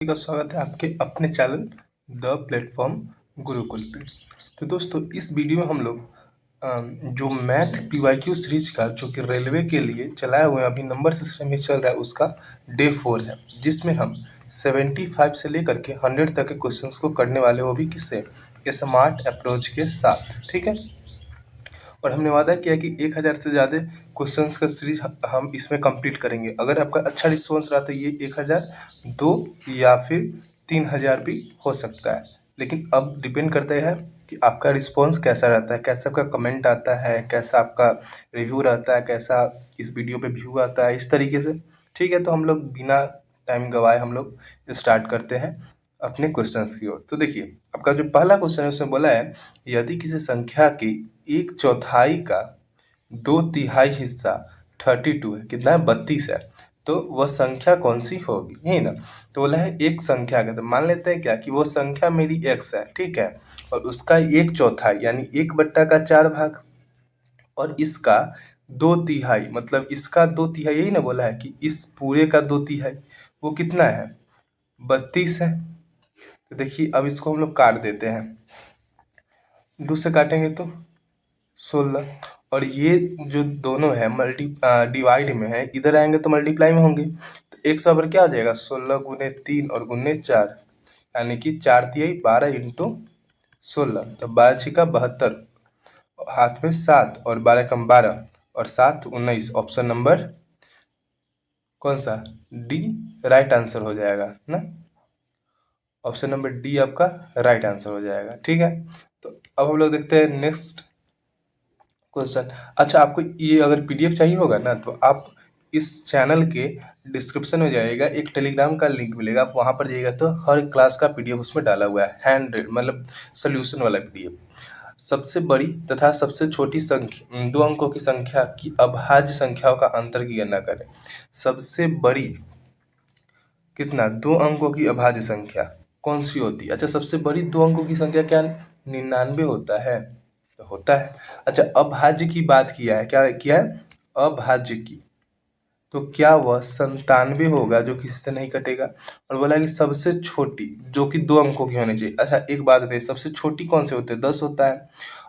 का स्वागत है आपके अपने चैनल द प्लेटफॉर्म गुरुकुल पे। तो दोस्तों इस वीडियो में हम लोग जो मैथ पीवाईक्यू सीरीज का जो कि रेलवे के लिए चलाए हुए अभी नंबर सिस्टम ही चल रहा है उसका डे 4 है, जिसमें हम 75 से लेकर के 100 तक के क्वेश्चंस को करने वाले, वो भी किससे, स्मार्ट अप्रोच के साथ। ठीक है, और हमने वादा किया कि 1000 से ज़्यादा क्वेश्चंस का सीरीज हम इसमें कंप्लीट करेंगे। अगर आपका अच्छा रिस्पॉन्स रहा तो ये 1000, 2 या फिर 3000 भी हो सकता है, लेकिन अब डिपेंड करता है कि आपका रिस्पॉन्स कैसा रहता है, कैसा आपका कमेंट आता है, कैसा आपका रिव्यू रहता है, कैसा इस वीडियो पे व्यू आता है, इस तरीके से। ठीक है, तो हम लोग बिना टाइम गवाए हम लोग स्टार्ट करते हैं अपने क्वेश्चंस की ओर। तो देखिए, आपका जो पहला क्वेश्चन है उसमें बोला है, यदि किसी संख्या की 1/4 का 2/3 हिस्सा 32 है, कितना है, 32 है, तो वह संख्या कौन सी होगी, यही ना। तो बोला है एक संख्या का, तो मान लेते हैं क्या कि वो संख्या मेरी x है, ठीक है, और उसका 1/4 यानी 1/4 भाग, और इसका 2/3 मतलब इसका 2/3, यही ना बोला है कि इस पूरे का 2/3 वो कितना है, 32 है। तो देखिए अब इसको हम लोग काट देते हैं, 2 से काटेंगे तो 16, और ये जो दोनों है डिवाइड में है, इधर आएंगे तो मल्टीप्लाई में होंगे। तो एक सौ पर क्या आ जाएगा, 16 गुने 3 और गुने 4, यानी कि 4×3 = 12 इंटू 16, तो 12×6 = 72, हाथ में 7 और 12 × 12 और 7 19, ऑप्शन नंबर कौन सा, डी राइट आंसर हो जाएगा ना। ऑप्शन नंबर डी आपका राइट आंसर हो जाएगा। ठीक है, तो अब हम लोग देखते हैं नेक्स्ट क्वेश्चन। अच्छा, आपको ये अगर पीडीएफ चाहिए होगा ना, तो आप इस चैनल के डिस्क्रिप्शन में जाइएगा, एक टेलीग्राम का लिंक मिलेगा, आप वहाँ पर जाइएगा तो हर क्लास का पीडीएफ उसमें डाला हुआ है, हैंड मतलब सोल्यूशन वाला पीडीएफ। सबसे बड़ी तथा सबसे छोटी संख्या, 2 अंकों की संख्या की अभाज्य संख्याओं का अंतर की गणना करें। सबसे बड़ी कितना, 2 अंकों की अभाज्य संख्या कौन सी होती है। अच्छा, सबसे बड़ी 2 अंकों की संख्या क्या 99 होता है, तो होता है। अच्छा, अभाज्य की बात किया है, क्या किया है, अभाज्य की, तो क्या वह 97 होगा जो किसी से नहीं कटेगा। और बोला कि सबसे छोटी जो कि 2 अंकों की होनी चाहिए। अच्छा, एक बात बताइए, सबसे छोटी कौन से होते हैं, 10 होता है,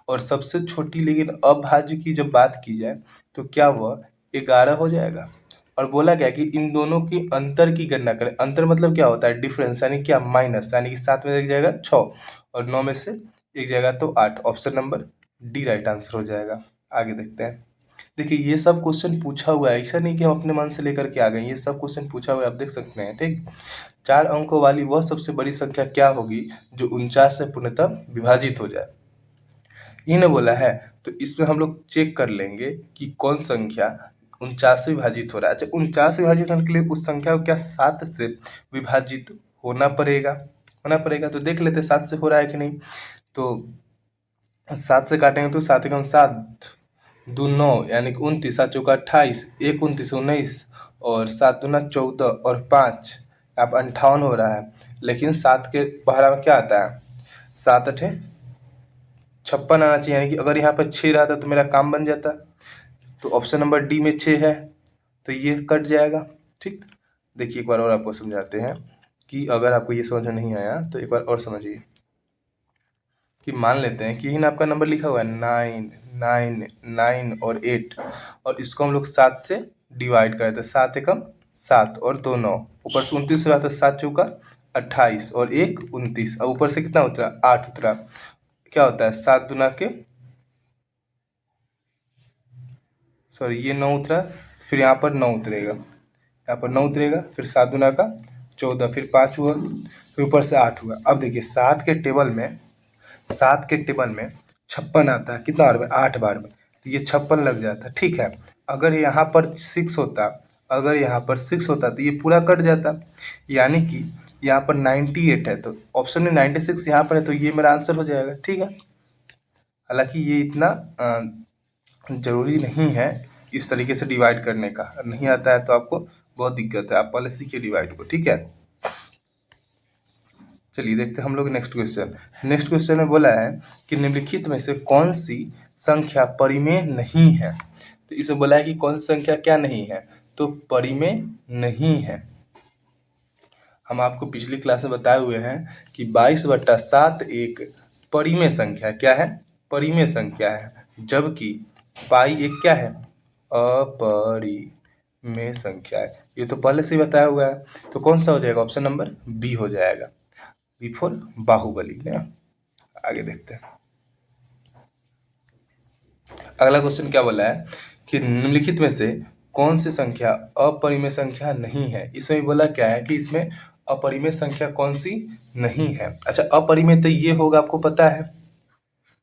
और सबसे छोटी लेकिन अभाज्य की जब बात की जाए तो क्या वह 11 हो जाएगा। और बोला गया कि इन दोनों की अंतर की गणना करें। अंतर मतलब क्या होता है, डिफरेंस, यानी क्या, माइनस, यानी कि 7 में से एक जाएगा 6 और 9 में से एक जाएगा तो 8, option number D right answer हो जाएगा। आगे देखते हैं। देखिए, ये सब क्वेश्चन पूछा हुआ है, ऐसा नहीं कि हम अपने मन से लेकर के आ गए, ये सब क्वेश्चन पूछा हुआ है, आप देख सकते हैं। ठीक, 4 अंकों वाली वह सबसे बड़ी संख्या क्या होगी जो 49 से पूर्णतः विभाजित हो जाए, इन्हें बोला है। तो इसमें हम लोग चेक कर लेंगे कि कौन संख्या 49 से विभाजित हो रहा है। अच्छा, 49 से विभाजित होने के लिए उस संख्या को क्या 7 से विभाजित होना पड़ेगा। तो देख लेते 7 से हो रहा है कि नहीं। तो 7 से काटेंगे तो 7 × 7 2 9, यानी कि 29, 7 × 4 = 28, 1 29 19, और 7 दूना 14 और 5 आप 58 हो रहा है। लेकिन 7 के पहला में क्या आता है, 7 8 56 आना चाहिए, यानी कि अगर यहाँ पर 6 रहता तो मेरा काम बन जाता। तो ऑप्शन नंबर डी में 6 है, तो ये कट जाएगा। ठीक, देखिए एक बार और आपको समझाते हैं कि अगर आपको ये समझ में नहीं आया तो एक बार और समझिए। कि मान लेते हैं कि इन आपका नंबर लिखा हुआ है 9 9 9 और 8, और इसको हम लोग 7 से डिवाइड करते हैं। 7 एकम 7 और 2 9, ऊपर से 29 रहा था, 7 चौका 28 और 1 29, अब ऊपर से कितना उतरा, 8 उतरा। क्या होता है, 7 दूना के, सॉरी ये 9 उतरा, फिर यहाँ पर 9 उतरेगा, यहाँ पर 9 उतरेगा, फिर 7 दूना का 14, फिर 5 हुआ, फिर ऊपर से 8 हुआ। अब देखिए 7 के टेबल में 56 आता है, कितना बार में, 8 बार में, तो ये 56 लग जाता। ठीक है, अगर यहाँ पर 6 होता, अगर यहाँ पर 6 होता तो ये पूरा कट जाता, यानी कि यहाँ पर 98 है, तो ऑप्शन में 96 यहाँ पर है, तो ये मेरा आंसर हो जाएगा। ठीक है, हालांकि ये इतना ज़रूरी नहीं है इस तरीके से डिवाइड करने का, नहीं आता है तो आपको बहुत दिक्कत है, आप पहले सीखिए डिवाइड को। ठीक है, चलिए देखते हैं हम लोग नेक्स्ट क्वेश्चन। नेक्स्ट क्वेश्चन में बोला है कि निम्नलिखित में से कौन सी संख्या परिमेय नहीं है। तो इसमें बोला है कि कौन सी संख्या क्या नहीं है, तो परिमेय नहीं है। हम आपको पिछली क्लास में बताए हुए हैं कि 22/7 एक परिमेय संख्या क्या है, परिमेय संख्या है, जबकि पाई एक क्या है, अपरिमेय संख्या है। ये तो पहले से ही बताया हुआ है, तो कौन सा हो जाएगा, ऑप्शन नंबर बी हो जाएगा, बी फॉर बाहुबली ना। आगे देखते हैं, अगला क्वेश्चन क्या बोला है कि निम्नलिखित में से कौन सी संख्या अपरिमेय संख्या नहीं है। इसमें बोला क्या है कि इसमें अपरिमेय संख्या कौन सी नहीं है। अच्छा, अपरिमेय तो ये होगा, आपको पता है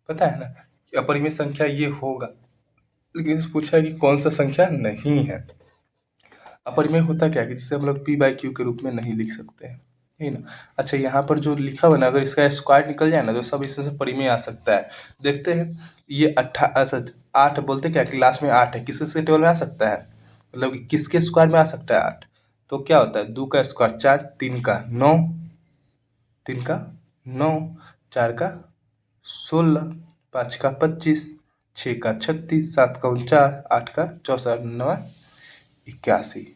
ना कि अपरिमेय संख्या ये होगा, लेकिन पूछा है कि कौन सा संख्या नहीं है। अपरिमेय होता क्या है कि जिसे हम लोग p/q के रूप में नहीं लिख सकते हैं, है ना। अच्छा, यहाँ पर जो लिखा हुआ ना, अगर इसका स्क्वायर निकल जाए ना तो सब इसमें से परिमेय आ सकता है। देखते हैं, ये 8 बोलते क्या कि लास्ट में 8 है, किसके टेबल में आ सकता है, मतलब कि किसके स्क्वायर में आ सकता है 8। तो क्या होता है, 2 का स्क्वायर 4, 3 का 9, 4 का 16, 5 का 25, 6 का 36, 7 का 49, 8 का 64, 9 81।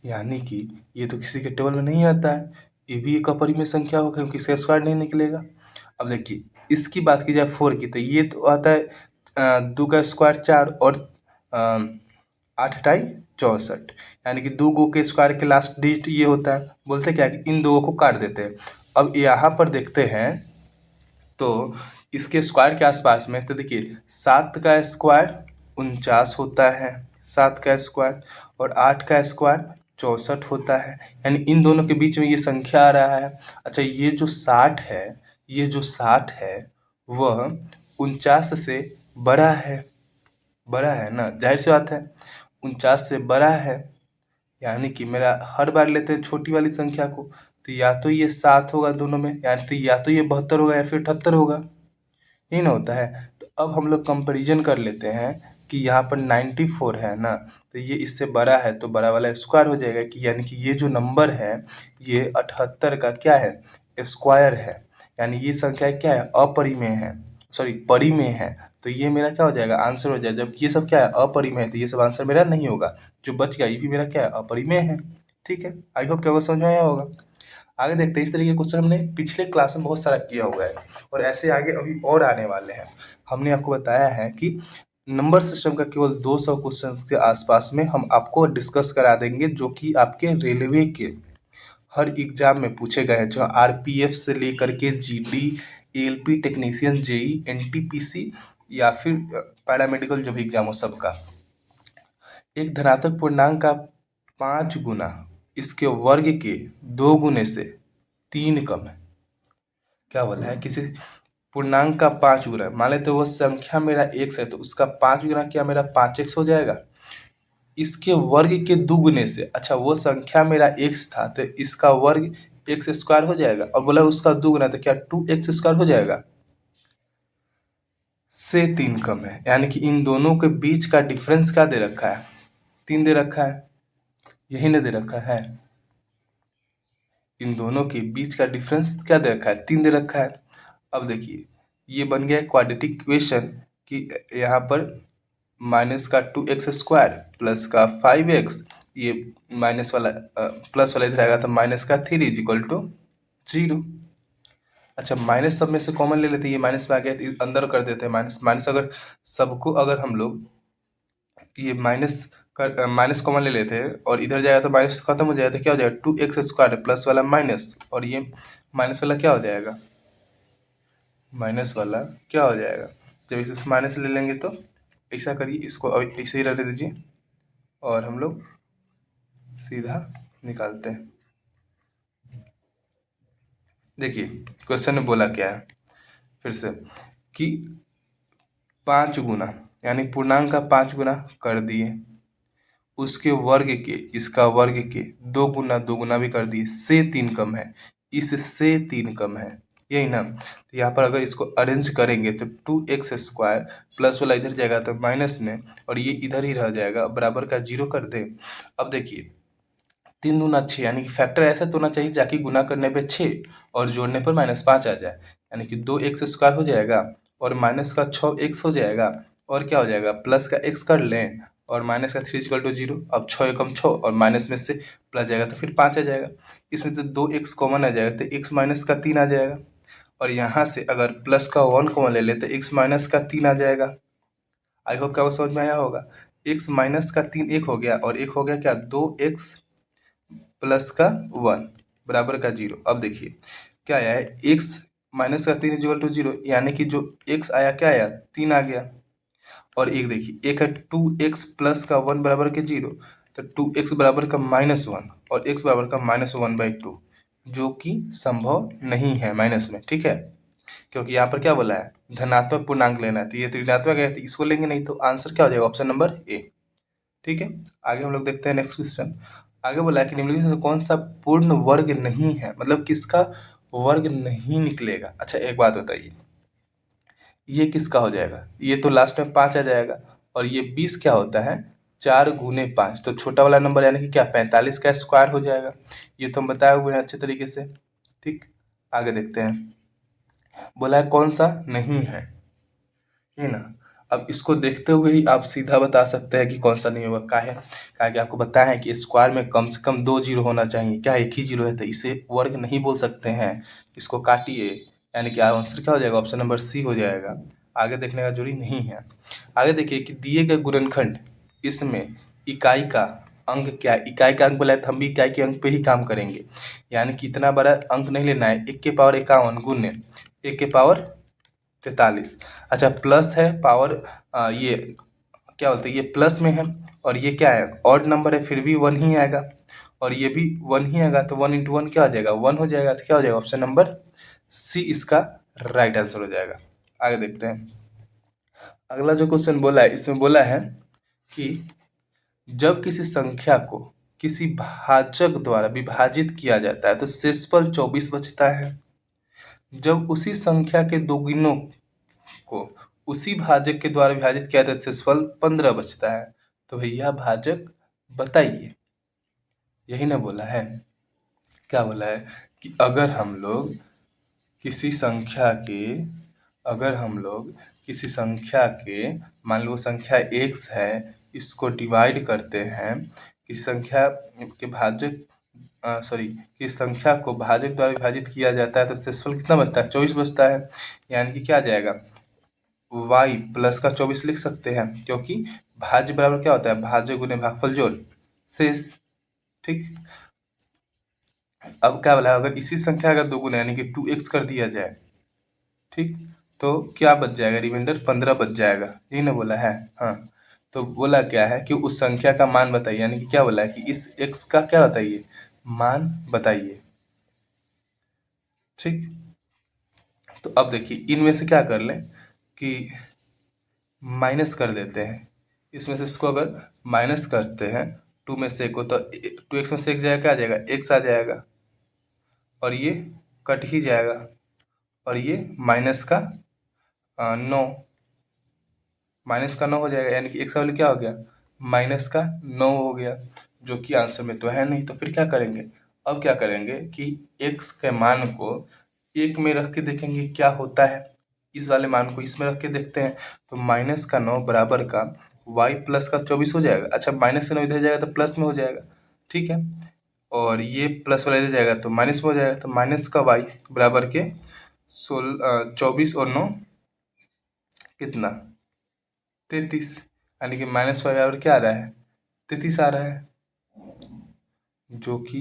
यानी कि ये तो किसी के टेबल में नहीं आता है, ये भी एक अपरिमेय संख्या होगा क्योंकि इसका स्क्वायर नहीं निकलेगा। अब देखिए, इसकी बात की जाए 4 की, तो ये तो आता है 2 का स्क्वायर 4 और 8 टाई 64, यानी कि 2 गो के स्क्वायर के लास्ट डिजिट ये होता है। बोलते क्या है कि इन दो को काट देते हैं। अब यहाँ पर देखते हैं तो इसके स्क्वायर के आसपास में, तो देखिए 7 का स्क्वायर 49 होता है, 7 का स्क्वायर, और 8 का स्क्वायर 64 होता है, यानी इन दोनों के बीच में ये संख्या आ रहा है। अच्छा, ये जो 60 है, ये जो 60 है वह 49 से बड़ा है, बड़ा है ना, जाहिर सी बात है 49 से बड़ा है। यानी कि मेरा हर बार लेते हैं छोटी वाली संख्या को, तो या तो ये 7 होगा दोनों में, यानी तो या तो ये 72 होगा या फिर 78 होगा, यही ना होता है। तो अब हम लोग कंपैरिजन कर लेते हैं कि यहाँ पर 94 है ना, तो ये इससे बड़ा है तो बड़ा वाला स्क्वायर हो जाएगा, कि यानी कि ये जो नंबर है ये 78 का क्या है, स्क्वायर है, यानी ये संख्या क्या है, अपरिमेय है, सॉरी परिमेय है। तो ये मेरा क्या हो जाएगा, आंसर हो जाएगा। जबकि ये सब क्या है, अपरिमेय है, तो ये सब आंसर मेरा नहीं होगा। जो बच गया ये भी मेरा क्या है, अपरिमेय है। ठीक है, आई होप क्या समझ में आया होगा। आगे देखते हैं, इस तरीके के क्वेश्चन हमने पिछले क्लास में बहुत सारा किया हुआ है और ऐसे आगे अभी और आने वाले हैं। हमने आपको बताया है कि नंबर सिस्टम का केवल 200 क्वेश्चन के आसपास में हम आपको डिस्कस करा देंगे, जो कि आपके रेलवे के हर एग्जाम में पूछे गए हैं, जो आरपीएफ से लेकर के GD, ALP technician, JE, NTPC या फिर पैरामेडिकल जो भी एग्जाम हो सबका। एक धनात्मक पूर्णांक का 5 गुना इसके वर्ग के 2 गुने से 3 कम है। क्या बोला है, किसी पूर्णांक का 5 गुना, मान लेते वो संख्या मेरा x है तो उसका 5 गुना क्या मेरा 5x हो जाएगा, इसके वर्ग के 2 गुने से। अच्छा, वो संख्या मेरा x था तो इसका वर्ग x स्क्वायर हो जाएगा, और बोला उसका 2 गुना तो क्या 2x स्क्वायर हो जाएगा, से 3 कम है। यानी कि इन दोनों के बीच का डिफरेंस क्या दे रखा है, 3 दे रखा है, यही ने दे रखा है। इन दोनों के बीच का डिफरेंस क्या दे रखा है, 3 दे रखा है। अब देखिए, ये बन गया क्वाड्रेटिक इक्वेशन कि यहाँ पर माइनस का 2x स्क्वायर प्लस का 5x, ये माइनस वाला प्लस वाला इधर आएगा तो माइनस का 3 इज इक्वल टू 0। अच्छा, माइनस सब में से कॉमन ले लेते हैं, ये माइनस में आ गया तो अंदर कर देते हैं माइनस माइनस, अगर सबको अगर हम लोग ये माइनस कॉमन ले लेते हैं और इधर जाएगा तो माइनस खत्म हो जाएगा, तो क्या हो जाएगा 2x स्क्वायर प्लस वाला माइनस, और ये माइनस वाला क्या हो जाएगा, माइनस वाला क्या हो जाएगा। जब इसे माइनस ले लेंगे तो ऐसा करिए, इसको ऐसे ही रहने दीजिए और हम लोग सीधा निकालते हैं। देखिए क्वेश्चन में बोला क्या है फिर से, कि 5 गुना, यानी पूर्णांक का 5 गुना कर दिए, उसके वर्ग के, इसका वर्ग के 2 गुना भी कर दिए, से 3 कम है, इससे 3 कम है, यही ना। तो यहाँ पर अगर इसको अरेंज करेंगे तो 2x स्क्वायर प्लस वाला इधर जाएगा तो माइनस में, और ये इधर ही रह जाएगा, बराबर का 0 कर दे। अब देखिए 3 दूना 6, यानी कि फैक्टर ऐसा तो होना चाहिए जाकि गुना करने पे 6 और जोड़ने पर -5 आ जाए, यानी कि 2x स्क्वायर हो जाएगा और माइनस का 6x हो जाएगा, और क्या हो जाएगा प्लस का x कर लें और माइनस का 3 = 0। अब 6 एकम 6 और माइनस में से प्लस जाएगा तो फिर 5 आ जाएगा। इसमें तो 2x कॉमन आ जाएगा तो x माइनस का 3 आ जाएगा। और यहाँ से अगर प्लस का 1 कॉमन ले ले तो x माइनस का 3 आ जाएगा। आई होप क्या वो समझ में आया होगा। x माइनस का 3 एक हो गया और एक हो गया क्या 2x प्लस का 1 बराबर का 0। अब देखिए क्या आया है, x माइनस का 3 = 0, यानी कि जो x आया क्या आया 3 आ गया। और एक देखिए एक है 2x प्लस का 1 बराबर के 0, तो 2x बराबर का -1 और x बराबर का -1/2, जो कि संभव नहीं है माइनस में, ठीक है। क्योंकि यहाँ पर क्या बोला है धनात्मक पूर्णांक लेना है, तो ये तो ऋणात्मक है तो इसको लेंगे नहीं, तो आंसर क्या हो जाएगा ऑप्शन नंबर ए। ठीक है, आगे हम लोग देखते हैं नेक्स्ट क्वेश्चन। आगे बोला है कि निम्नलिखित में से कौन सा पूर्ण वर्ग नहीं है, मतलब किसका वर्ग नहीं निकलेगा। अच्छा एक बात बताइए, ये किसका हो जाएगा, ये तो लास्ट में 5 आ जाएगा और ये 20 क्या होता है 4 × 5, तो छोटा वाला नंबर यानी कि क्या 45 का स्क्वायर हो जाएगा। ये तो हम बताए हुए हैं अच्छे तरीके से। ठीक, आगे देखते हैं। बोला है कौन सा नहीं है ना। अब इसको देखते हुए ही आप सीधा बता सकते हैं कि कौन सा नहीं होगा। क्या है कि आपको बताया है कि स्क्वायर में कम से कम 2 जीरो होना चाहिए, क्या एक ही जीरो है तो इसे वर्ग नहीं बोल सकते हैं। इसको काटिए, यानी कि आंसर क्या हो जाएगा ऑप्शन नंबर सी हो जाएगा। आगे देखने का जरूरी नहीं है। आगे देखिए कि दिए गए गुणनखंड, इसमें इकाई का अंक क्या है, इकाई का अंक बोला है तो हम भी इकाई के अंक पे ही काम करेंगे। यानी कि इतना बड़ा अंक नहीं लेना है, 1 की पावर 51 गुने 1 की पावर 43। अच्छा प्लस है पावर, ये क्या बोलते हैं ये प्लस में है और ये क्या है ऑड नंबर है, फिर भी 1 ही आएगा और ये भी 1 ही आएगा, तो 1 × 1 क्या हो जाएगा 1 हो जाएगा, तो क्या हो जाएगा ऑप्शन नंबर सी इसका राइट आंसर हो जाएगा। आगे देखते हैं। अगला जो क्वेश्चन बोला है, इसमें बोला है कि जब किसी संख्या को किसी भाजक द्वारा विभाजित किया जाता है तो शेषफल 24 बचता है। जब उसी संख्या के दोगुनों को उसी भाजक के द्वारा विभाजित किया जाता है तो शेषफल 15 बचता है। तो भैया भाजक बताइए, यही ना बोला है। क्या बोला है कि अगर हम लोग किसी संख्या के मान लो संख्या x है, इसको डिवाइड करते हैं किसी संख्या के भाजक किसी संख्या को भाजक द्वारा विभाजित किया जाता है तो शेषफल कितना बचता है 24 बचता है। यानी कि क्या आ जाएगा y प्लस का 24 लिख सकते हैं, क्योंकि भाज्य बराबर क्या होता है भाज्य गुने भागफल जोड़ शेष। ठीक, अब क्या बोला अगर इसी संख्या का दोगुना यानी कि 2x कर दिया जाए, ठीक, तो क्या बच जाएगा रिमाइंडर 15 बच जाएगा, यही ना बोला है। हाँ, तो बोला क्या है कि उस संख्या का मान बताइए, यानी कि क्या बोला है कि इस x का क्या बताइए मान बताइए। ठीक, तो अब देखिए इनमें से क्या कर लें कि माइनस कर देते हैं। इसमें से इसको अगर माइनस करते हैं 2 में से 1 को, तो 2x में से 1 जाएगा क्या आ जाएगा x आ जाएगा और ये कट ही जाएगा और ये माइनस का 9 हो जाएगा, यानी कि x का वैल्यू क्या हो गया -9 हो गया, जो कि आंसर में तो है नहीं। तो फिर क्या करेंगे, अब क्या करेंगे कि x के मान को 1 में रख के देखेंगे क्या होता है, इस वाले मान को इसमें रख के देखते हैं। तो -9 बराबर का y प्लस का 24 हो जाएगा। अच्छा -9 इधर जाएगा तो प्लस में हो जाएगा, ठीक है, और ये प्लस वाला इधर जाएगा तो माइनस में हो जाएगा। तो माइनस का y बराबर के 24 और 9 कितना 33, यानी कि -y बराबर क्या आ रहा है 33 आ रहा है। जो कि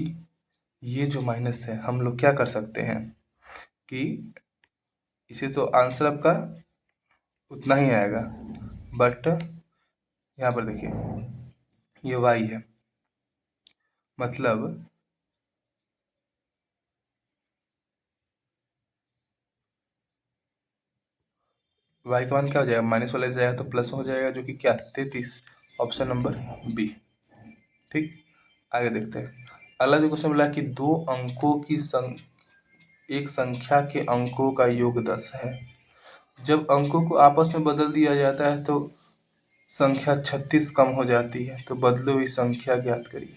ये जो माइनस है हम लोग क्या कर सकते हैं कि इसे तो आंसर आपका उतना ही आएगा, बट यहाँ पर देखिए ये y है, मतलब y का मान क्या हो जाएगा माइनस वाला जाएगा तो प्लस हो जाएगा, जो कि क्या 33, ऑप्शन नंबर बी। ठीक, आगे देखते हैं। अगला जो क्वेश्चन बोला कि दो अंकों की एक संख्या के अंकों का योग 10 है। जब अंकों को आपस में बदल दिया जाता है तो संख्या 36 कम हो जाती है, तो बदली हुई संख्या ज्ञात करिए।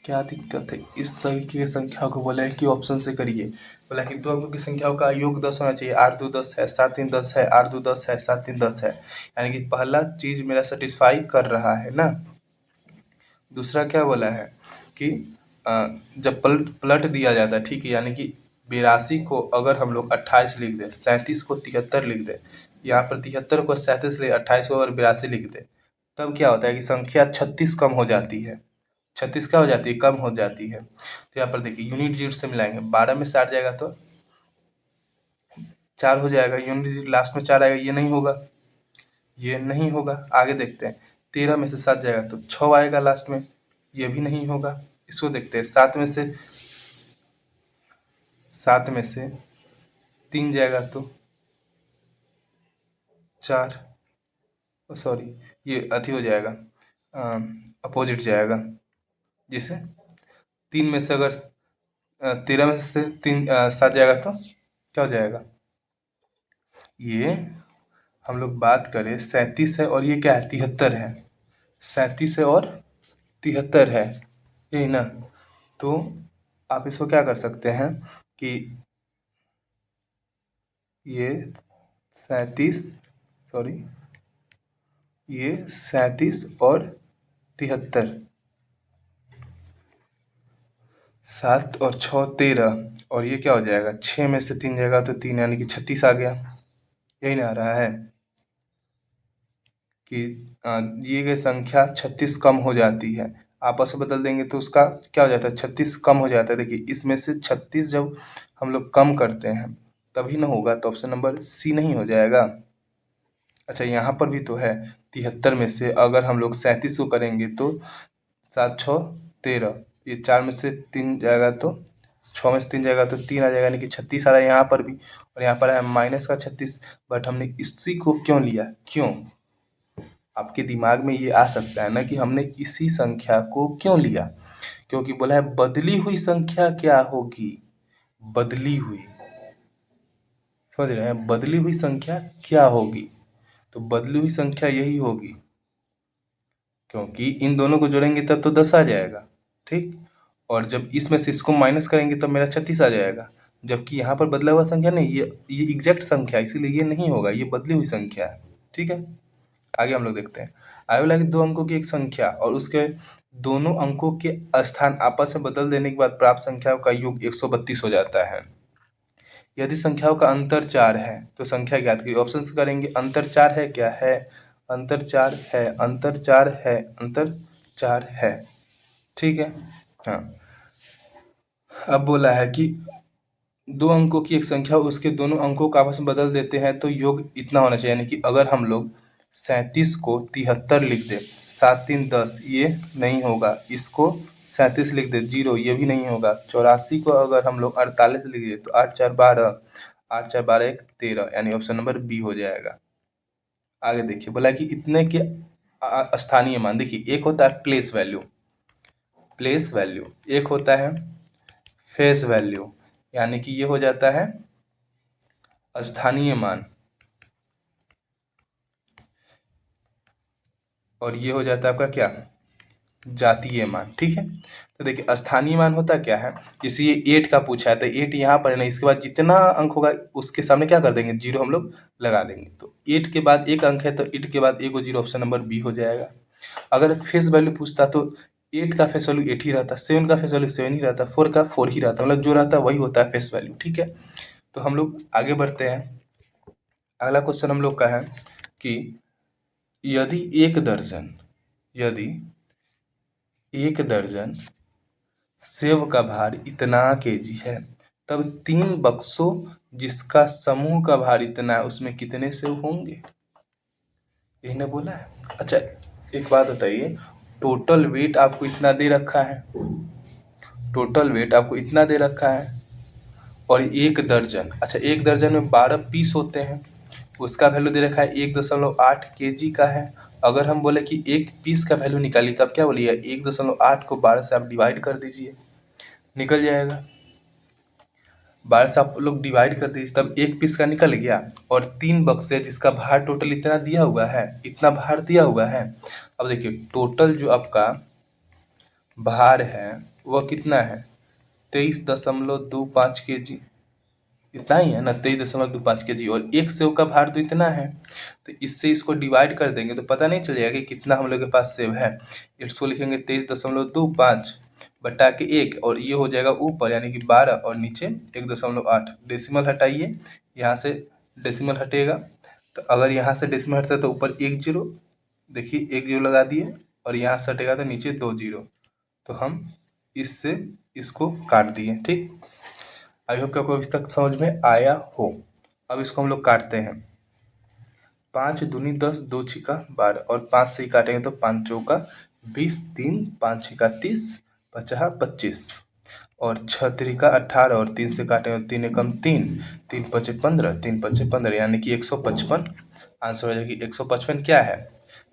क्या दिक्कत है? इस तरीके की संख्याओं को बोला है कि ऑप्शन से करिए। बोला कि 2 अंकों की संख्याओं का योग 10 होना चाहिए। 8 2 10 है, 7 3 10 है, 8 2 10 है, 7 3 10 है। यानी कि पहला चीज़ मेरा सेटिस्फाई कर रहा है ना। दूसरा क्या बोला है कि जब पलट पलट दिया जाता है, ठीक है, यानी कि 82 को अगर हम लोग 28 लिख दें, 37 को 73 लिख दें, यहाँ पर 73 को 37 ले, 28 को अगर 82 लिख दें, तब क्या होता है कि संख्या 36 कम हो जाती है। 36 क्या हो जाती है? कम हो जाती है। तो यहाँ पर देखिए यूनिट जीरो से मिलाएंगे, 12 में से 8 जाएगा तो 4 हो जाएगा, यूनिट लास्ट में 4 आएगा, ये नहीं होगा, ये नहीं होगा। आगे देखते हैं, 13 में से 7 जाएगा तो 6 आएगा लास्ट में, ये भी नहीं होगा। इसको देखते हैं, 7 में से 3 जाएगा तो 4, सॉरी ये अति हो जाएगा, अपोजिट जाएगा। जिसे 3 में से अगर 13 में से 7 जाएगा तो क्या हो जाएगा? ये हम लोग बात करें 37 है और ये क्या है? 73 है। 37 है और 73 है, यही ना। तो आप इसको क्या कर सकते हैं कि ये 37 सॉरी ये 37 और 73, 7 और 6 13, और ये क्या हो जाएगा? 6 में से 3 जाएगा तो 3, यानी कि 36 आ गया। यही ना आ रहा है कि दिए गए संख्या 36 कम हो जाती है। आपस में बदल देंगे तो उसका क्या हो जाता है? 36 कम हो जाता है। देखिए इसमें से 36 जब हम लोग कम करते हैं तभी ना होगा, तो ऑप्शन नंबर सी नहीं हो जाएगा। अच्छा यहाँ पर भी तो है, 73 में से अगर हम लोग 37 को करेंगे तो 7 6 13, ये 4 में से 3 जाएगा तो 6 में से 3 जाएगा तो 3 आ जाएगा, यानी कि 36 आ रहा है यहाँ पर भी, और यहाँ पर है माइनस का 36। बट हमने इसी को क्यों लिया? क्यों? आपके दिमाग में ये आ सकता है ना कि हमने इसी संख्या को क्यों लिया? क्योंकि बोला है बदली हुई संख्या क्या होगी? बदली हुई, समझ रहे हैं? बदली हुई संख्या क्या होगी? तो बदली हुई संख्या यही होगी, क्योंकि इन दोनों को जोड़ेंगे तब तो 10 आ जाएगा, ठीक। और जब इसमें से इसको माइनस करेंगे तब मेरा 36 आ जाएगा। जबकि यहाँ पर बदला हुआ संख्या नहीं, ये एग्जैक्ट संख्या है, इसीलिए ये नहीं होगा, ये बदली हुई संख्या है, ठीक है। आगे हम लोग देखते हैं, आगे वाला कि 2 अंकों की एक संख्या और उसके दोनों अंकों के स्थान आपस में बदल देने के बाद प्राप्त संख्याओं का योग 132 हो जाता है। यदि संख्याओं का अंतर 4 है तो संख्या ज्ञात करिए। ऑप्शन से करेंगे, अंतर 4 है क्या है? अंतर 4 है, अंतर 4 है, अंतर 4 है, ठीक है। हाँ, अब बोला है कि 2 अंकों की एक संख्या उसके दोनों अंकों को आपस में बदल देते हैं तो योग इतना होना चाहिए। यानी कि अगर हम लोग 37 को 73 लिख दे, 7 3 10, ये नहीं होगा। इसको 37 लिख दे 0, ये भी नहीं होगा। 84 को अगर हम लोग 48 लिख दे तो 8 4 12, 8 4 12 1 13, यानी ऑप्शन नंबर बी हो जाएगा। आगे देखिए, बोला कि इतने के स्थानीय मान, देखिए एक होता है प्लेस वैल्यू, प्लेस वैल्यू, एक होता है फेस वैल्यू, यानी कि ये हो जाता है स्थानीय मान, और ये हो जाता है आपका क्या? जातीय मान, ठीक है। तो देखिए स्थानीय मान होता क्या है, जैसे ये 8 का पूछा है तो 8 यहाँ पर है ना, इसके बाद जितना अंक होगा उसके सामने क्या कर देंगे? 0 हम लोग लगा देंगे। तो 8 के बाद एक अंक है तो 8 के बाद एक 0, ऑप्शन नंबर बी हो जाएगा। अगर फेस वैल्यू पूछता तो 8 का फेस वैल्यू 8 ही रहता, 7 का फेस वैल्यू 7 ही रहता, 4 का 4 ही रहता, मतलब जो रहता है वही होता है फेस वैल्यू, ठीक है। तो हम लोग आगे बढ़ते हैं। अगला क्वेश्चन हम लोग का है कि यदि यदि 1 दर्जन सेब का भार इतना केजी है, तब 3 बक्सों जिसका समूह का भार इतना है उसमें कितने सेब होंगे? यही ने बोला है। अच्छा एक बात बताइए, टोटल वेट आपको इतना दे रखा है, टोटल वेट आपको इतना दे रखा है, और 1 दर्जन, अच्छा 1 दर्जन में 12 पीस होते हैं, उसका वैल्यू दे रखा है 1.8 केजी का है। अगर हम बोले कि एक पीस का वैल्यू निकालिए तब क्या बोलिए? 1.8 को 12 से आप डिवाइड कर दीजिए, निकल जाएगा। 12 से आप लोग डिवाइड कर दीजिए तब एक पीस का निकल गया, और 3 बक्से जिसका भार टोटल इतना दिया हुआ है, इतना भार दिया हुआ है। अब देखिए टोटल जो आपका भार है वह कितना है 23.25 kg, इतना ही है ना, 23.25 kg। और एक सेव का भार तो इतना है, तो इससे इसको डिवाइड कर देंगे तो पता नहीं चलेगा कि कितना हम लोग के पास सेव है। इसको लिखेंगे 23.25 बटा के 1, और ये हो जाएगा ऊपर यानी कि 12 और नीचे 1.8। डेसिमल हटाइए, यहाँ से डेसिमल हटेगा, तो अगर यहाँ से डेसिमल हटता है तो ऊपर 1 जीरो, देखिए 1 जीरो लगा दिए, और यहाँ से हटेगा तो नीचे 2 जीरो। तो हम इससे इसको काट दिए। ठीक, आई होप कि आपको अभी तक समझ में आया हो। अब इसको हम लोग काटते हैं। 5 दूनी 10, 2 छिका 12, और 5 से ही काटेंगे तो 5 चौका 20, 3 5 छिका 30, 50 25, और 6 तिरिका 18, और 3 से काटेंगे तो 3 एकम 3, 3 पचे 15, 3 पचे 15, यानी कि 155 आंसर हो जाएगी। 155 क्या है,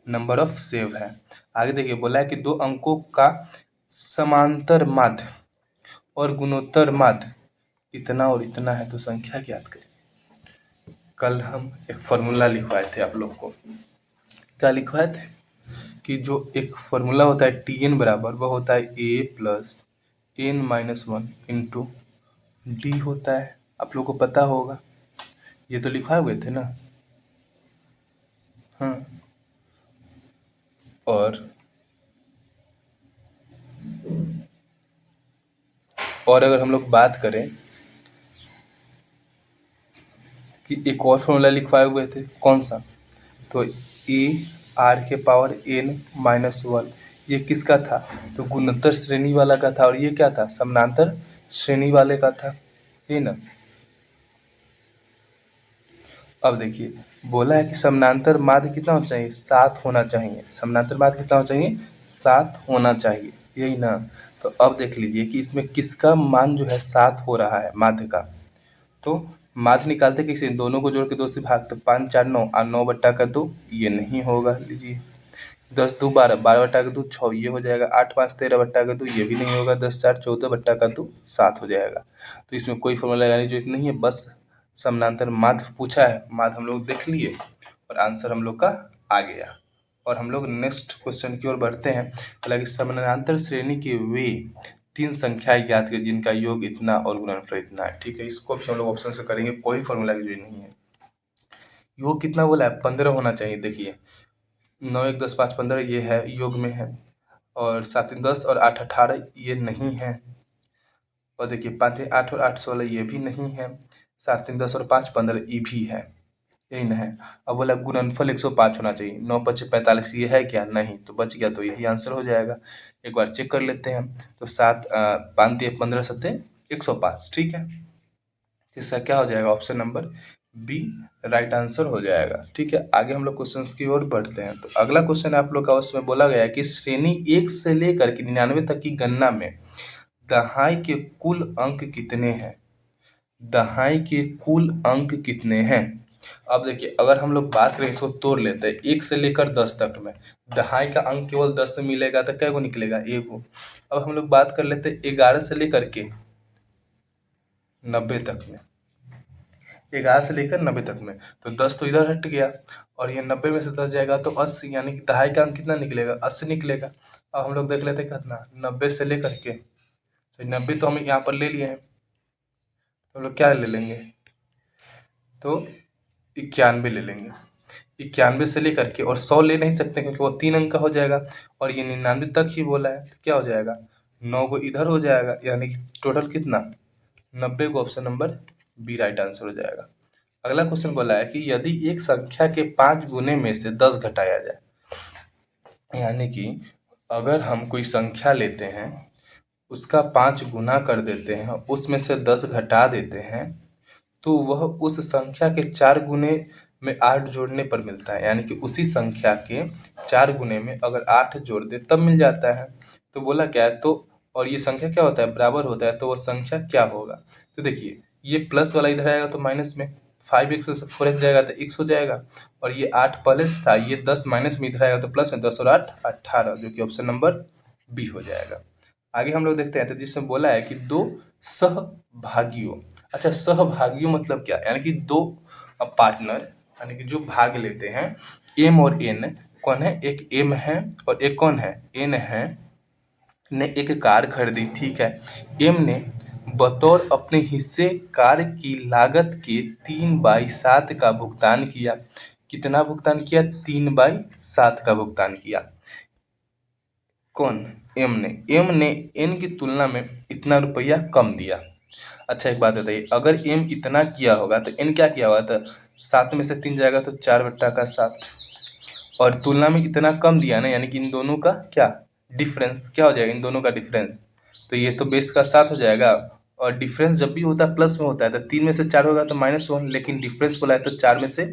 नंबर ऑफ सेव है। आगे देखिए, बोला है कि दो अंकों का समांतर माध्य और गुणोत्तर माध्य इतना और इतना है, तो संख्या ज्ञात करें। कल हम एक फॉर्मूला लिखवाए थे आप लोग को, क्या लिखवाए थे कि जो एक फॉर्मूला होता है टी एन बराबर, वह होता है A plus N minus one into D होता है। आप लोग को पता होगा, ये तो लिखवाए हुए थे ना। हाँ, और अगर हम लोग बात करें कि एक और फॉर्मूला लिखवाए हुए थे, कौन सा, तो ए आर के पावर एन माइनस वन, ये किसका था, तो गुणोत्तर श्रेणी वाला का था, और ये क्या था, समानांतर श्रेणी वाले का था, है ना। अब देखिए, बोला है कि समानांतर माध्य कितना होना चाहिए, 7 होना चाहिए। समानांतर माध्य कितना होना चाहिए, 7 होना चाहिए, यही ना। तो अब देख लीजिए कि इसमें किसका मान जो है 7 हो रहा है, माध्य का। तो माध्य निकालते कैसे, दोनों को जोड़ के 2 से भाग, तो 5 4 9, और 9 बट्टा का 2, ये नहीं होगा। लीजिए 10 2 12, 12 बट्टा का 2 6, ये हो जाएगा। 8 5 13 बट्टा का 2, ये भी नहीं होगा। 10 4 14 बट्टा का 2 7 हो जाएगा। तो इसमें कोई फॉर्मूला लगाने की जरूरत नहीं है, बस समानांतर माध्य पूछा है, माध्य हम लोग देख लिए और आंसर हम लोग का आ गया। और हम लोग नेक्स्ट क्वेश्चन की ओर बढ़ते हैं। हालांकि समानांतर श्रेणी के वे 3 संख्याएं ज्ञात करें जिनका योग इतना और गुणनफल इतना है। ठीक है, इसको भी हम लोग ऑप्शन से करेंगे, कोई फॉर्मूला की जरूरत नहीं है। योग कितना बोला है, 15 होना चाहिए। देखिए 9 1 10 5 15 ये है, योग में है, और 7 3 10 और 8 18 ये नहीं है, और देखिए 5 8 और 8 16 ये भी नहीं है, 7 3 10 और 5 15 ये भी है, यही ना है। अब बोला गुणनफल 105 होना चाहिए। 9 5 45, ये है क्या, नहीं, तो बच गया, तो यही आंसर हो जाएगा। एक बार चेक कर लेते हैं। तो 7 5 15 7 105, ठीक है, इसका क्या हो जाएगा, option number B right answer हो जाएगा। ठीक है, आगे हम लोग क्वेश्चन की ओर बढ़ते हैं। तो अगला क्वेश्चन आप लोग का, उसमें बोला गया है कि श्रेणी 1 से लेकर के 99 तक की गणना में दहाई के कुल अंक कितने हैं, दहाई के कुल अंक कितने हैं। अब देखिए, अगर हम लोग बात करें, इसको तोड़ लेते हैं 1 से लेकर 10 तक में, दहाई का अंक केवल 10 से मिलेगा, तो क्या को निकलेगा, 1 को। अब हम लोग बात कर लेते हैं 11 से लेकर के 90 तक में, 11 से लेकर 90 तक में, तो 10 तो इधर हट गया, और ये 90 में से 10 जाएगा तो 80, यानी कि दहाई का अंक कितना निकलेगा, 80 निकलेगा। अब हम लोग देख लेते हैं कितना, 90 से लेकर के, तो 90 तो हम यहाँ पर ले लिए हैं, तो हम लोग क्या ले लेंगे, तो 91 ले लेंगे। 91 से लेकर के, और 100 ले नहीं सकते क्योंकि वो 3 अंक का हो जाएगा, और ये 99 तक ही बोला है, तो क्या हो जाएगा, 9 को इधर हो जाएगा, यानी कि टोटल कितना, 90 को, option number B right answer हो जाएगा। अगला क्वेश्चन बोला है कि यदि एक संख्या के 5 गुने में से 10 घटाया जाए, यानी कि अगर हम कोई संख्या लेते हैं, उसका 5 गुना कर देते हैं, उसमें से 10 घटा देते हैं, तो वह उस संख्या के 4 गुने में 8 जोड़ने पर मिलता है, यानी कि उसी संख्या के 4 गुने में अगर 8 जोड़ दे तब मिल जाता है। तो बोला क्या है, तो और ये संख्या क्या होता है, बराबर होता है, तो वह संख्या क्या होगा। तो देखिए, ये प्लस वाला इधर आएगा तो माइनस में, 5x से 4x जाएगा तो x हो जाएगा, और ये 8 प्लस था, ये 10 माइनस में इधर आएगा तो प्लस में, 10 और 8 18, जो कि ऑप्शन नंबर बी हो जाएगा। आगे हम लोग देखते हैं, तो जिसमें बोला है कि दो सहभागियों, अच्छा सहभागियों मतलब क्या, यानी कि दो पार्टनर, यानी कि जो भाग लेते हैं, एम और एन, कौन है, एक एम है और एक कौन है, एन है। ने एक कार खरीदी, ठीक है। एम ने बतौर अपने हिस्से कार की लागत के 3/7 का भुगतान किया। कितना भुगतान किया? 3/7 का भुगतान किया। कौन? एम ने। एम ने एन की तुलना में इतना रुपया कम दिया। अच्छा एक बात बताइए, अगर एम इतना किया होगा तो एन क्या किया होगा? तो 7 में से 3 जाएगा तो 4/7, और तुलना में इतना कम दिया ना, यानी कि इन दोनों का क्या डिफरेंस, क्या हो जाएगा इन दोनों का डिफरेंस? तो ये तो बेस का 7 हो जाएगा, और डिफरेंस जब भी होता है प्लस में होता है, तो 3 में से 4 होगा तो -1, लेकिन डिफरेंस बोला है तो 4 में से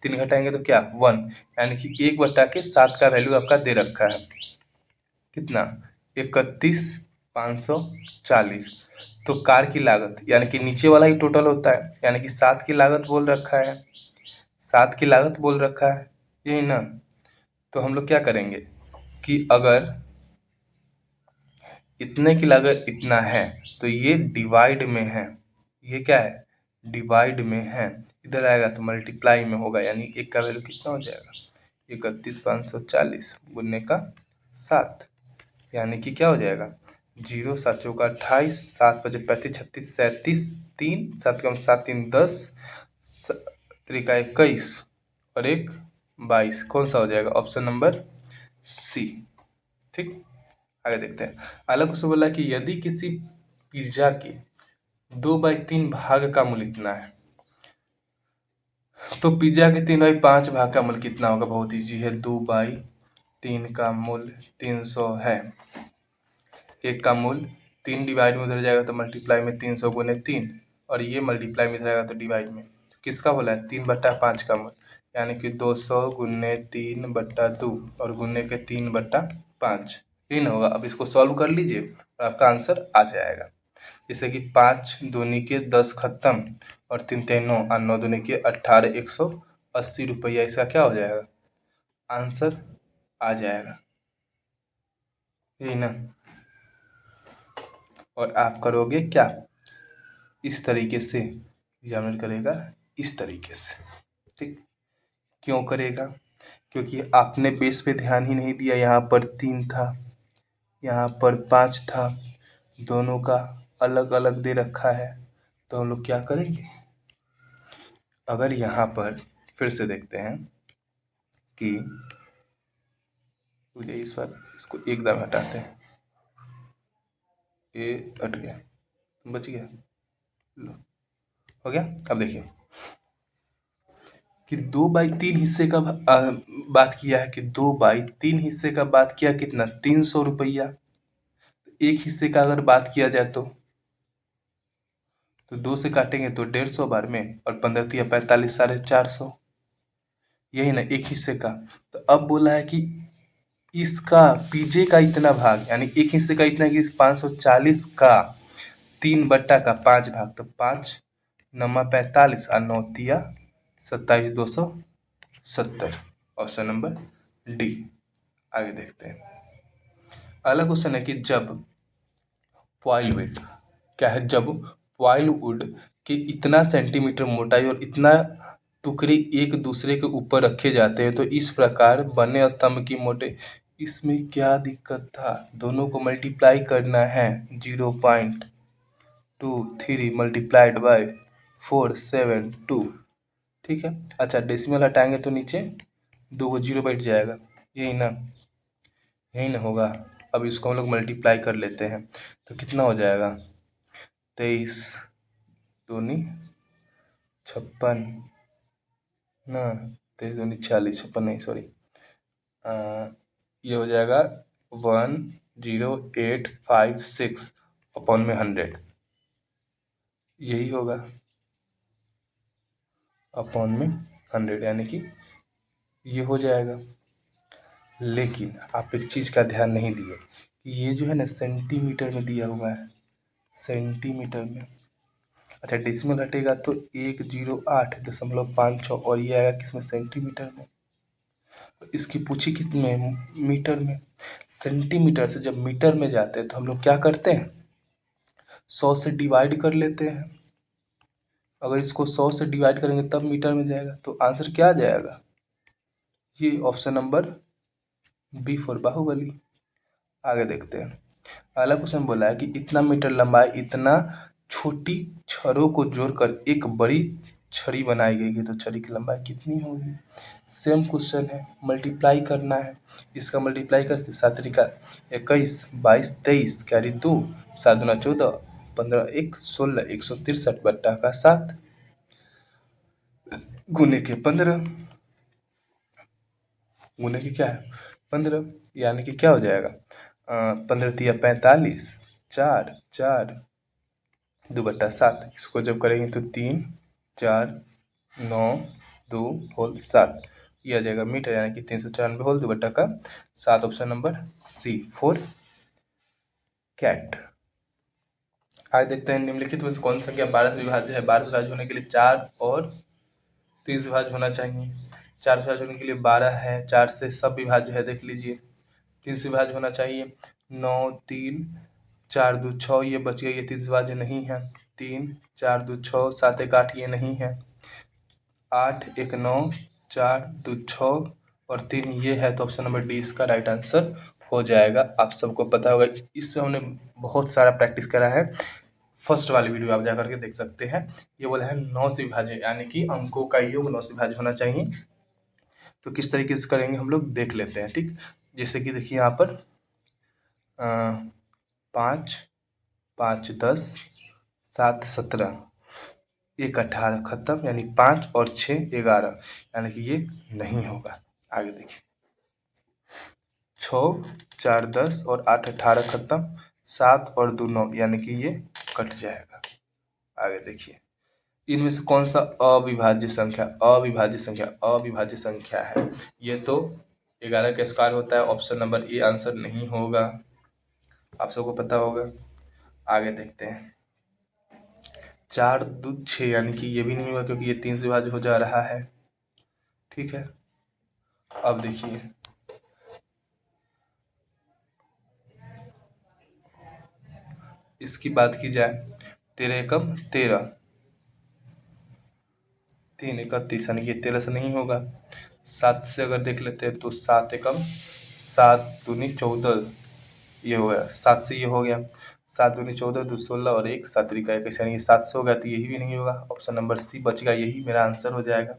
3 घटाएंगे तो क्या 1, यानी कि 1/7 का वैल्यू आपका दे रखा है कितना? 31,540। तो कार की लागत यानी कि नीचे वाला ही टोटल होता है, यानी कि 7 की लागत बोल रखा है, 7 की लागत बोल रखा है, यही ना। तो हम लोग क्या करेंगे कि अगर इतने की लागत इतना है तो ये डिवाइड में है, ये क्या है? डिवाइड में है। इधर आएगा तो मल्टीप्लाई में होगा, यानी एक का वैल्यू कितना हो जाएगा? 31,540 गुने का 7, यानी कि क्या हो जाएगा? 0 7 चौका 28, 7 5 35 36 37, 3 7 कम 7 3 10, 3 का 21 और 1 22। कौन सा हो जाएगा? Option number C. ठीक, आगे देखते हैं। अलग से बोला कि यदि किसी पिज्जा के 2/3 भाग का मूल्य इतना है, तो पिज्जा के 3/5 भाग का मूल्य कितना होगा? बहुत ईजी है, 2/3 का मूल्य 300 है। एक का मूल्य 3 डिवाइड में उधर जाएगा तो मल्टीप्लाई में 300 गुने 3, और ये मल्टीप्लाई में इधर आएगा तो डिवाइड में। तो किसका बोला है? 3/5 का मूल्य, यानी कि 200 गुने 3/2 और गुने के 3/5, यही ना होगा। अब इसको सॉल्व कर लीजिए और आपका आंसर आ जाएगा। जैसे कि 5 दूनी के 10 खत्म, और 3 3 9 और 9 दूनी के 18, 180 रुपया इसका क्या हो जाएगा? आंसर आ जाएगा, यही ना। और आप करोगे क्या? इस तरीके से एग्जामिनर करेगा, इस तरीके से। ठीक, क्यों करेगा? क्योंकि आपने बेस पे ध्यान ही नहीं दिया। यहाँ पर 3 था, यहाँ पर 5 था, दोनों का अलग अलग दे रखा है। तो हम लोग क्या करेंगे? अगर यहाँ पर फिर से देखते हैं कि मुझे इस बार इसको एकदम हटाते हैं, ये हट गया, बच गया, लो हो गया। अब देखिए कि 2/3 हिस्से का बात किया है, कि 2/3 हिस्से का बात किया, कितना? 300 रुपया। एक हिस्से का अगर बात किया जाए तो 2 से काटेंगे तो 150 बार में, और 15 तिया 45, 450, यही ना एक हिस्से का। तो अब बोला है कि इसका पीजे का इतना भाग, यानी एक हिस्से का इतना कि 540 का 3/5 भाग, तो 5 9 45 और 9 तिया 27, 270, ऑप्शन नंबर डी। आगे देखते हैं। अगला क्वेश्चन है कि जब प्लाईवुड, क्या है? जब प्लाईवुड के इतना सेंटीमीटर मोटाई और इतना टुकड़े एक दूसरे के ऊपर रखे जाते हैं तो इस प्रकार बने स्तंभ की मोटाई, इसमें क्या दिक्कत था? दोनों को मल्टीप्लाई करना है, 0.23 मल्टीप्लाइड बाय 472, ठीक है। अच्छा डेसिमल हटाएंगे तो नीचे 2 जीरो बैठ जाएगा, यही ना, यही ना होगा। अब इसको हम लोग मल्टीप्लाई कर लेते हैं तो कितना हो जाएगा? 23 दूनी 56 ना, 23 दूनी 46, 56 नहीं सॉरी, ये हो जाएगा 10856 अपॉन में 100, यही होगा अपॉन में 100, यानी कि ये हो जाएगा। लेकिन आप एक चीज़ का ध्यान नहीं दिए कि ये जो है ना सेंटीमीटर में दिया हुआ है, सेंटीमीटर में। अच्छा डेसिमल हटेगा तो 108.56, और ये आएगा किसमें? सेंटीमीटर में। इसकी पूछी कितने? मीटर में। सेंटीमीटर से जब मीटर में जाते हैं तो हम लोग क्या करते हैं? 100 से डिवाइड कर लेते हैं। अगर इसको 100 से डिवाइड करेंगे तब मीटर में जाएगा, तो आंसर क्या आ जाएगा? ये option number B for Baahubali. आगे देखते हैं। अगला क्वेश्चन बोला है कि इतना मीटर लंबाई इतना छोटी छड़ों को जोड़कर एक बड़ी छड़ी बनाई गई है, तो छड़ी की लंबाई कितनी होगी। सेम क्वेश्चन है, मल्टीप्लाई करना है। इसका मल्टीप्लाई करके 7 त्रिका 21, 22, 23 कैरी 2, 7 दूना 14, 15 1 16, 163 बट्टा का 7 गुने के 15 गुने की क्या है 15, यानी कि क्या हो जाएगा 15 तिया 45, 4 4 2 बट्टा 7। इसको जब करेंगे तो 3 4 9 2 होल 7, यह आ जाएगा मीटर, यानी कि 394 होल 2 बट्टा का 7। Option number C 4 cat. आगे देखते हैं निम्नलिखित में से कौन सा संख्या 12 से विभाज्य है। 12 से विभाज्य होने के लिए 4 और 3 से विभाज्य होना चाहिए। 4 से विभाज्य होने के लिए 12 है, 4 से सब विभाज्य है, देख लीजिए। 3 से विभाज्य होना चाहिए 9 3 4 2 6, ये बच गया, ये 3 से विभाज्य नहीं है। 3 4 2 6 7 1 8, ये नहीं है। 8 1 9 4 2 6 और 3 ये है, तो ऑप्शन नंबर डी इसका राइट आंसर हो जाएगा। आप सबको पता होगा, इसमें हमने बहुत सारा प्रैक्टिस करा है। फर्स्ट वाली वीडियो आप जाकर के देख सकते हैं। ये बोला है 9 से विभाज्य, यानी कि अंकों का योग 9 से विभाज्य होना चाहिए। तो किस तरीके से करेंगे हम लोग देख लेते हैं, ठीक। जैसे कि देखिए यहाँ पर 5 5 10 7 17, 1 18 खत्म, यानी 5 और 6 11, यानी कि ये नहीं होगा। आगे देखिए 6 4 10 और 8 18 खत्म, 7 और 2 9, यानी कि ये कट जाएगा। आगे देखिए इनमें से कौन सा अविभाज्य संख्या है। ये तो 11 का स्क्वायर होता है। ऑप्शन नंबर ए आंसर नहीं होगा, आप सबको पता होगा। आगे देखते हैं 4 2 6, यानी कि ये भी नहीं होगा, क्योंकि ये 3 से विभाज्य हो जा रहा है, ठीक है। अब देखिए इसकी बात की जाए 13 एकम 13, 3 31, यानी कि 13 से नहीं होगा। 7 से अगर देख लेते हैं तो 7 एकम 7 दूनी 14, ये हो गया। 7 से ये हो गया, 7 दूनी 14 2 16 और 1 7 त्रिका 21, यानी कि 7 से होगा, तो यही भी नहीं होगा। ऑप्शन नंबर सी बचेगा, यही मेरा आंसर हो जाएगा।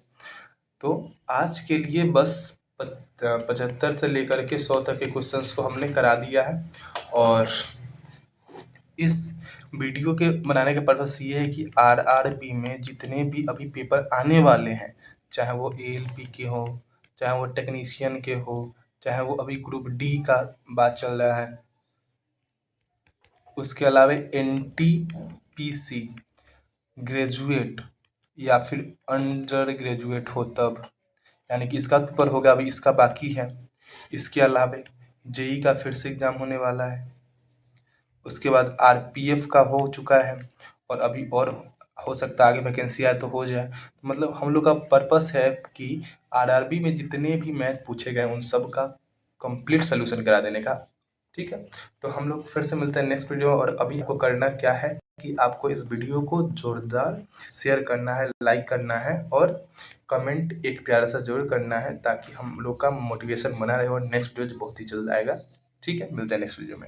तो आज के लिए बस 75 से लेकर के 100 तक के क्वेश्चंस को हमने करा दिया है। और इस वीडियो के बनाने का पर्पस ये है कि आरआरबी में जितने भी अभी पेपर आने वाले हैं, चाहे वो एएलपी के हो, चाहे वो टेक्नीशियन के हो, चाहे वो अभी ग्रुप डी का बात चल रहा है, उसके अलावा एनटीपीसी ग्रेजुएट या फिर अंडर ग्रेजुएट हो तब, यानी कि इसका पेपर होगा, अभी इसका बाकी है। इसके अलावा जेई का फिर से एग्ज़ाम होने वाला है। उसके बाद आरपीएफ का हो चुका है, और अभी और हो सकता है आगे वैकेंसी आए तो हो जाए। तो मतलब हम लोग का पर्पस है कि आरआरबी में जितने भी मैथ पूछे गए उन सब का कंप्लीट सोल्यूशन करा देने का, ठीक है। तो हम लोग फिर से मिलते हैं नेक्स्ट वीडियो में। और अभी आपको करना क्या है कि आपको इस वीडियो को जोरदार शेयर करना है, लाइक करना है, और कमेंट एक प्यारा सा जरूर करना है, ताकि हम लोग का मोटिवेशन बना रहे और नेक्स्ट वीडियो बहुत ही जल्द आएगा, ठीक है। मिलते हैं नेक्स्ट वीडियो में।